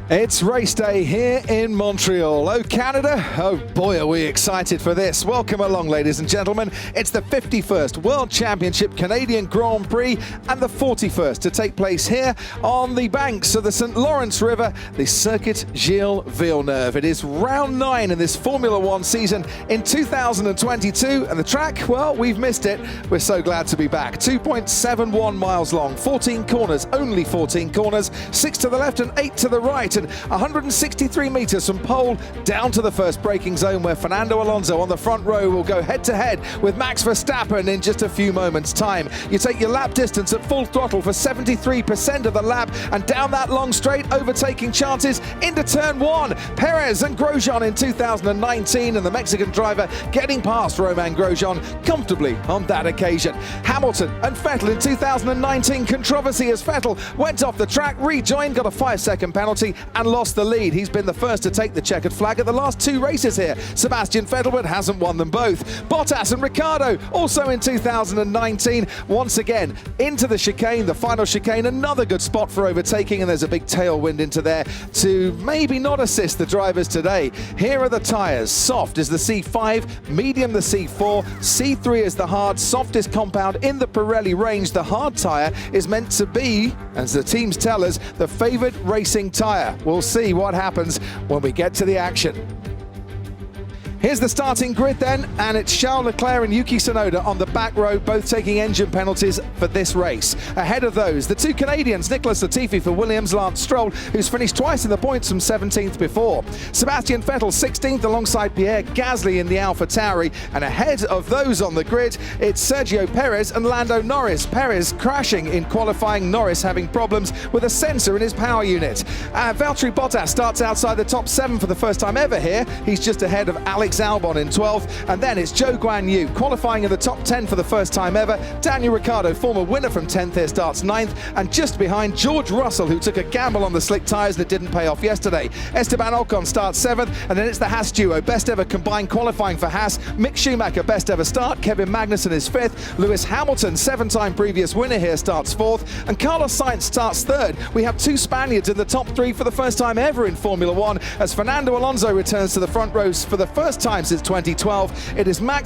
It's race day here in Montreal. Oh, Canada. Oh, boy, are we excited for this. Welcome along, ladies and gentlemen. It's the 51st World Championship Canadian Grand Prix and the 41st to take place here on the banks of the St. Lawrence River, the Circuit Gilles Villeneuve. It is round 9 in this Formula One season in 2022, and the track, well, we've missed it. We're so glad to be back. 2.71 miles long, 14 corners, only 14 corners, 6 to the left and 8 to the right. And 163 meters from pole down to the first braking zone, where Fernando Alonso on the front row will go head-to-head with Max Verstappen in just a few moments' time. You take your lap distance at full throttle for 73% of the lap, and down that long straight, overtaking chances into turn 1. Perez and Grosjean in 2019, and the Mexican driver getting past Romain Grosjean comfortably on that occasion. Hamilton and Vettel in 2019, controversy as Vettel went off the track, rejoined, got a 5-second penalty, and lost the lead. He's been the first to take the checkered flag at the last 2 races here. Sebastian Vettel, but hasn't won them both. Bottas and Ricciardo also in 2019. Once again, into the chicane, the final chicane, another good spot for overtaking, and there's a big tailwind into there to maybe not assist the drivers today. Here are the tyres. Soft is the C5, medium the C4, C3 is the hard, softest compound in the Pirelli range. The hard tyre is meant to be, as the teams tell us, the favoured racing tyre. We'll see what happens when we get to the action. Here's the starting grid then, and it's Charles Leclerc and Yuki Tsunoda on the back row, both taking engine penalties for this race. Ahead of those, the 2 Canadians, Nicholas Latifi for Williams, Lance Stroll, who's finished twice in the points from 17th before. Sebastian Vettel 16th alongside Pierre Gasly in the AlphaTauri, and ahead of those on the grid, it's Sergio Perez and Lando Norris. Perez crashing in qualifying, Norris having problems with a sensor in his power unit. Valtteri Bottas starts outside the top 7 for the first time ever here. He's just ahead of Alex Albon in 12th, and then it's Zhou Guanyu qualifying in the top 10 for the first time ever. Daniel Ricciardo, former winner from 10th here, starts 9th, and just behind George Russell, who took a gamble on the slick tyres that didn't pay off yesterday. Esteban Ocon starts 7th, and then it's the Haas duo, best ever combined qualifying for Haas. Mick Schumacher, best ever start. Kevin Magnussen is 5th. Lewis Hamilton, 7-time previous winner here, starts 4th, and Carlos Sainz starts 3rd. We have 2 Spaniards in the top 3 for the first time ever in Formula One, as Fernando Alonso returns to the front rows for the first time since 2012. It is Max